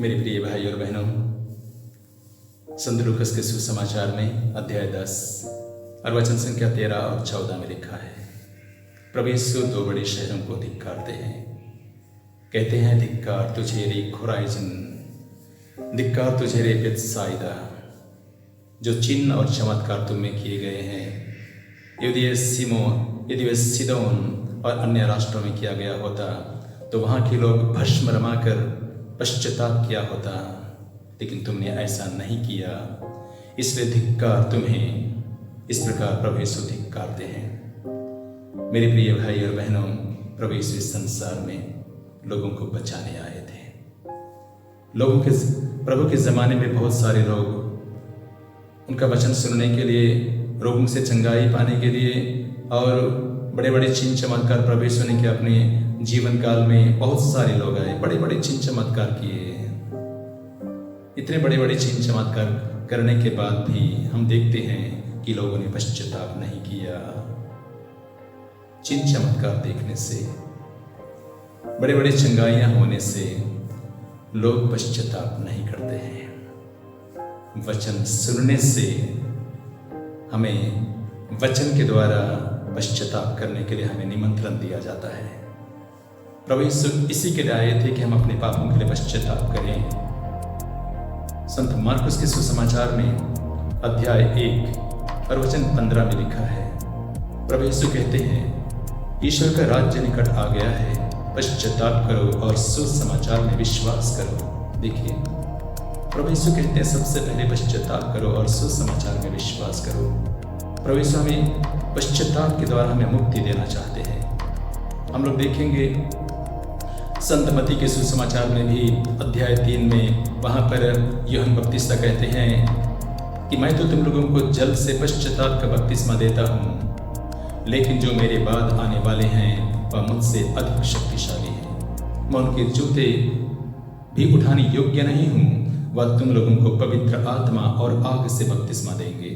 मेरे प्रिय भाई और बहनों, संत लूकास के सुसमाचार में अध्याय 10 और वचन संख्या 13 और 14 में लिखा है, प्रभु यीशु दो बड़े शहरों को धिक्कारते हैं। कहते हैं, धिक्कार तुझे रे खुराइजन, धिक्कार तुझे रे बेतसाइदा। जो चिन्ह और चमत्कार तुम में किए गए हैं, यदि वे सिदोन और अन्य राष्ट्रों में किया गया होता तो वहाँ के लोग भस्म रमाकर पश्चाताप किया होता, लेकिन तुमने ऐसा नहीं किया, इसलिए धिक्कार तुम्हें। इस प्रकार प्रभु यीशु धिक्कारते हैं। मेरे प्रिय भाई और बहनों, प्रभु यीशु इस संसार में लोगों को बचाने आए थे। प्रभु के ज़माने में बहुत सारे लोग उनका वचन सुनने के लिए, रोगों से चंगाई पाने के लिए और बड़े बड़े चिन्ह चमत्कार प्रभु यीशु ने किया। अपने जीवन काल में बहुत सारे लोग आए, बड़े बड़े चिन्ह चमत्कार किए। इतने बड़े बड़े चिन्ह चमत्कार करने के बाद भी हम देखते हैं कि लोगों ने पश्चाताप नहीं किया। चिन्ह चमत्कार देखने से, बड़े बड़े चंगाइयां होने से लोग पश्चाताप नहीं करते हैं। वचन सुनने से हमें वचन के द्वारा पश्चाताप करने के लिए हमें निमंत्रण दिया जाता है। प्रभु यीशु इसी के लिए आए थे कि हम अपने पापों के लिए पश्चाताप करें। संत मार्कुस के सुसमाचार में अध्याय 1 और वचन 15 में लिखा है, प्रभु यीशु कहते हैं, ईश्वर का राज्य निकट आ गया है, पश्चाताप करो और सुसमाचार में विश्वास करो। देखिए, प्रभु यीशु कहते हैं सबसे पहले पश्चाताप करो और सुसमाचार में विश्वास करो। प्रभु यीशु हमें पश्चाताप के द्वारा हमें मुक्ति देना चाहते हैं। हम लोग देखेंगे संत मत्ती के सुसमाचार में भी अध्याय 3 में, वहाँ पर यूहन्ना बपतिस्मा कहते हैं कि मैं तो तुम लोगों को जल से पश्चाताप का बपतिस्मा देता हूँ, लेकिन जो मेरे बाद आने वाले हैं वह मुझसे अधिक शक्तिशाली है। मैं उनके जूते भी उठाने योग्य नहीं हूँ, वह तुम लोगों को पवित्र आत्मा और आग से बपतिस्मा देंगे।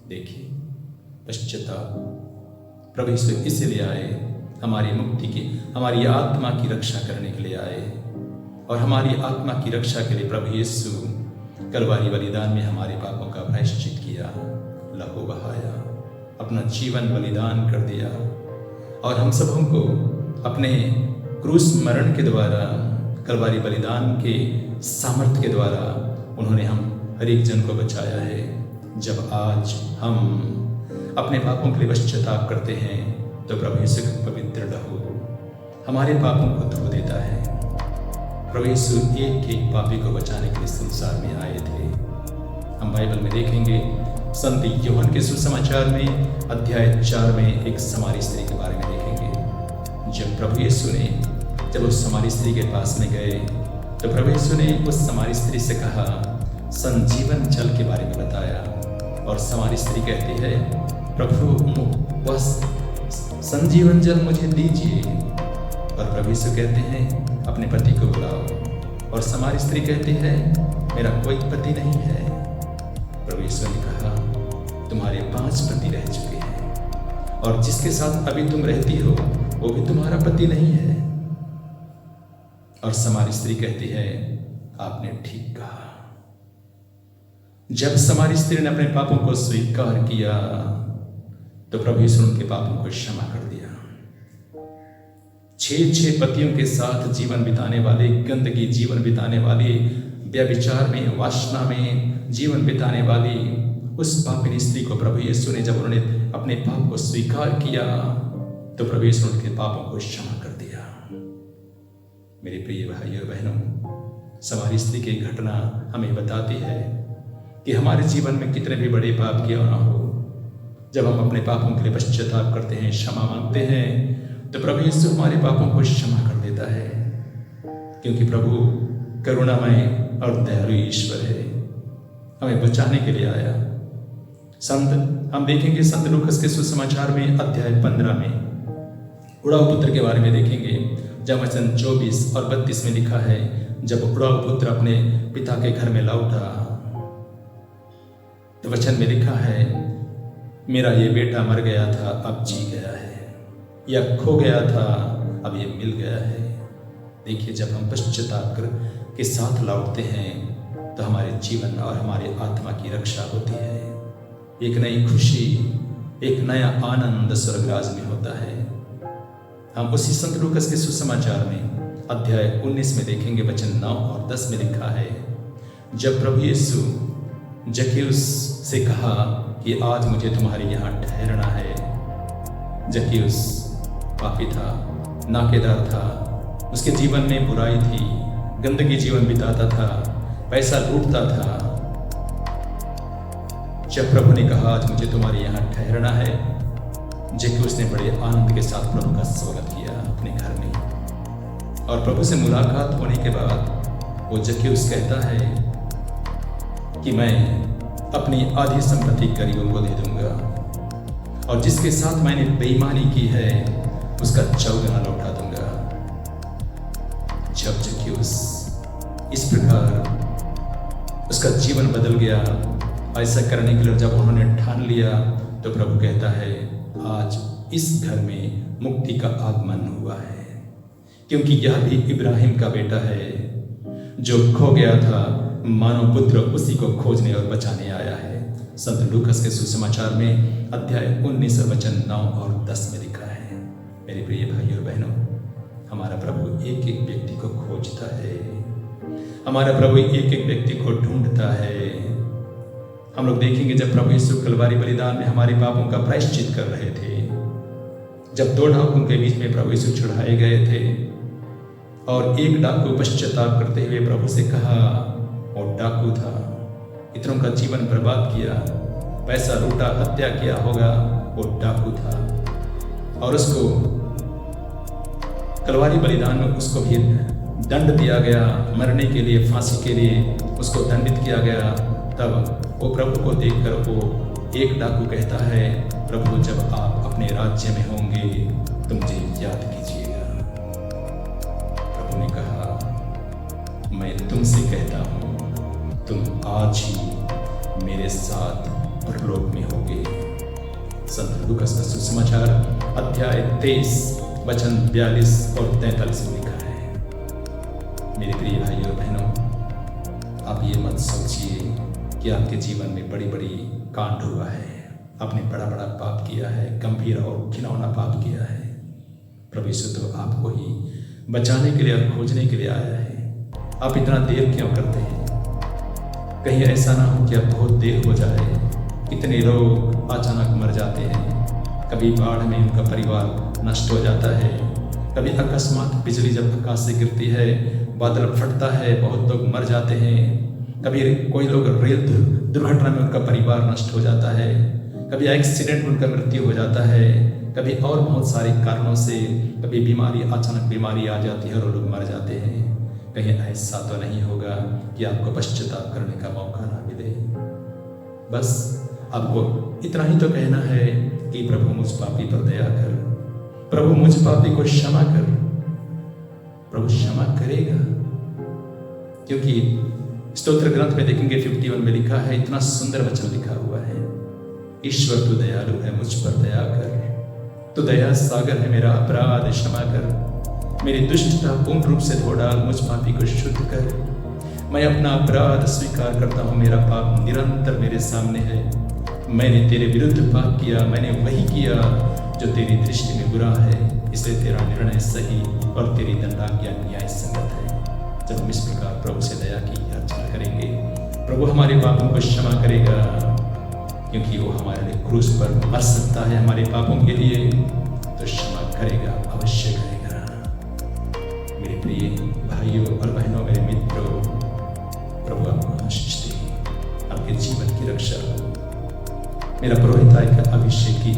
देखिए, पश्चाताप प्रभु यीशु इसलिए आए, हमारी मुक्ति की, हमारी आत्मा की रक्षा करने के लिए आए। और हमारी आत्मा की रक्षा के लिए प्रभु यीशु कलवारी बलिदान में हमारे पापों का प्रायश्चित किया, लहू बहाया, अपना जीवन बलिदान कर दिया। और हम सबों को अपने क्रूस मरण के द्वारा, कलवारी बलिदान के सामर्थ्य के द्वारा उन्होंने हम हर एक जन को बचाया है। जब आज हम अपने पापों के लिए पश्चाताप करते हैं तो प्रभु यीशु का पवित्र लहू हमारे पापों को धो देता है। प्रभु यीशु एक एक पापी को बचाने के लिए संसार में आए थे। हम बाइबल में देखेंगे, संत यूहन्ना के सुसमाचार में अध्याय 4 में एक समारी स्त्री के बारे में देखेंगे। जब प्रभु यीशु ने जब उस समारी स्त्री के पास में गए तो प्रभु यीशु ने उस समारी स्त्री से कहा, संजीवन जल के बारे में बताया। और समारी स्त्री कहती है, प्रभु वह संजीवन जल मुझे दीजिए। और प्रभु यीशु कहते हैं, अपने पति को बुलाओ। और समारी स्त्री कहती है, मेरा कोई पति नहीं है। प्रभु यीशु ने कहा, तुम्हारे 5 पति रह चुके हैं और जिसके साथ अभी तुम रहती हो वो भी तुम्हारा पति नहीं है। और समारी स्त्री कहती है, आपने ठीक कहा। जब समारी स्त्री ने अपने पापों को स्वीकार किया तो प्रभु यीशु उनके पापों को क्षमा कर दिया। 6 पतियों के साथ जीवन बिताने वाले, गंदगी जीवन बिताने वाले, व्यभिचार में, वासना में जीवन बिताने वाली उस पापिनी स्त्री को प्रभु यीशु ने, जब उन्होंने अपने पाप को स्वीकार किया तो प्रभु यीशु उनके पापों को क्षमा कर दिया। मेरे प्रिय भाई और बहनों, समारी स्त्री की घटना हमें बताती है कि हमारे जीवन में कितने भी बड़े पाप क्यों ना हो, जब हम अपने पापों के लिए पश्चाताप करते हैं, क्षमा मांगते हैं, तो प्रभु यीशु हमारे पापों को क्षमा कर देता है। क्योंकि प्रभु करुणामय और दयालु ईश्वर है, हमें बचाने के लिए आया। हम देखेंगे संत लूकास के सुसमाचार में अध्याय 15 में उड़ाऊ पुत्र के बारे में देखेंगे। जब वचन 24 और 32 में लिखा है, जब उड़ाऊ पुत्र अपने पिता के घर में लौटा तो वचन में लिखा है, मेरा ये बेटा मर गया था, अब जी गया है, या खो गया था, अब ये मिल गया है। देखिए, जब हम पश्चाताप कर के साथ लौटते हैं तो हमारे जीवन और हमारे आत्मा की रक्षा होती है। एक नई खुशी, एक नया आनंद स्वर्गराज में होता है। हम उसी संत लूकास के सुसमाचार में अध्याय 19 में देखेंगे, वचन 9 और 10 में लिखा है, जब प्रभु यीशु जक्कैयुस से कहा कि आज मुझे तुम्हारे यहाँ ठहरना है। जक्कैयुस पापी था, नाकेदार था, उसके जीवन में बुराई थी, गंदगी जीवन बिताता था, पैसा लूटता था। जब प्रभु ने कहा आज मुझे तुम्हारे यहाँ ठहरना है, जक्कैयुस ने बड़े आनंद के साथ प्रभु का स्वागत किया अपने घर में। और प्रभु से मुलाकात होने के बाद वो जक्कैयुस कहता है कि मैं अपनी आधी संपत्ति गरीबों को दे दूंगा और जिसके साथ मैंने बेईमानी की है उसका 4 गुना लौटा दूंगा। जब जक्कैयुस इस प्रकार उसका जीवन बदल गया, ऐसा करने के लिए जब उन्होंने ठान लिया, तो प्रभु कहता है आज इस घर में मुक्ति का आगमन हुआ है, क्योंकि यह भी इब्राहिम का बेटा है जो खो गया था, मानव पुत्र उसी को खोजने और बचाने आया है। संत लूकास के सुसमाचार में अध्याय 19 वचन 9 और 10 में लिखा है। मेरे प्रिय भाइयों और बहनों, हमारा प्रभु एक एक व्यक्ति को खोजता है, हमारा प्रभु एक एक व्यक्ति को ढूंढता है। हम लोग देखेंगे जब प्रभु यीशु कलवारी बलिदान में हमारे पापों का प्रायश्चित कर रहे थे, जब 2 डाकुओं के बीच में प्रभु यीशु चढ़ाए गए थे और एक डाकू पश्चाताप करते हुए प्रभु से कहा, और डाकू था, इतनों का जीवन बर्बाद किया, पैसा लूटा, हत्या किया होगा, वो डाकू था और उसको कलवारी बलिदान में उसको भी दंड दिया गया, मरने के लिए, फांसी के लिए उसको दंडित किया गया। तब वो प्रभु को देखकर वो एक डाकू कहता है, प्रभु जब आप अपने राज्य में होंगे तो मुझे याद कीजिएगा। प्रभु ने कहा, मैं तुमसे कहता हूँ तुम आज ही मेरे साथ परलोक में होगे। संत लूकास का सुसमाचार अध्याय 23 वचन 42 और 43 में लिखा है। मेरे प्रिय भाइयों और बहनों, आप ये मत सोचिए कि आपके जीवन में बड़ी बड़ी कांड हुआ है, आपने बड़ा बड़ा पाप किया है, गंभीर और घिनौना पाप किया है। प्रभु यीशु तो आपको ही बचाने के लिए और खोजने के लिए आया है। आप इतना देर क्यों करते हैं? कहीं ऐसा ना हो कि अब बहुत देर हो जाए। कितने लोग अचानक मर जाते हैं, कभी बाढ़ में उनका परिवार नष्ट हो जाता है, कभी अकस्मात बिजली जब आकाश से गिरती है, बादल फटता है, बहुत लोग मर जाते हैं, कभी कोई लोग रेल दुर्घटना में उनका परिवार नष्ट हो जाता है, कभी एक्सीडेंट में उनका मृत्यु हो जाता है, कभी और बहुत सारे कारणों से, कभी बीमारी, अचानक बीमारी आ जाती है और लोग मर जाते हैं। कहीं ऐसा तो नहीं होगा कि आपको पश्चाताप करने का मौका ना मिले। बस आपको इतना ही तो कहना है कि प्रभु मुझ पापी पर दया कर, प्रभु मुझ पापी को क्षमा कर। प्रभु क्षमा करेगा, क्योंकि स्तोत्र ग्रंथ में देखेंगे 51 में लिखा है, इतना सुंदर वचन लिखा हुआ है, ईश्वर तू दयालु है, मुझ पर दया कर, तू दया सागर है, मेरा अपराध क्षमा कर, मेरी दुष्टता पूर्ण रूप से धो डाल, मुझ पापी को शुद्ध कर। मैं अपना अपराध स्वीकार करता हूँ, मेरा पाप निरंतर मेरे सामने है, मैंने तेरे विरुद्ध पाप किया, मैंने वही किया जो तेरी दृष्टि में बुरा है, इसलिए तेरा निर्णय सही और तेरी दंडाज्ञा न्याय संगत है। जब हम इस प्रकार प्रभु से दया की याचना करेंगे, प्रभु हमारे पापों को क्षमा करेगा, क्योंकि वो हमारे लिए क्रूस पर मर सकता है हमारे पापों के लिए, तो क्षमा करेगा, अवश्य करेगा। मेरे प्रिय भाइयों और बहनों, मेरे मित्रों, प्रभु आपको आशीष दे, आपके जीवन की रक्षा हो। मेरा पुरोहिताई का अभिषेक की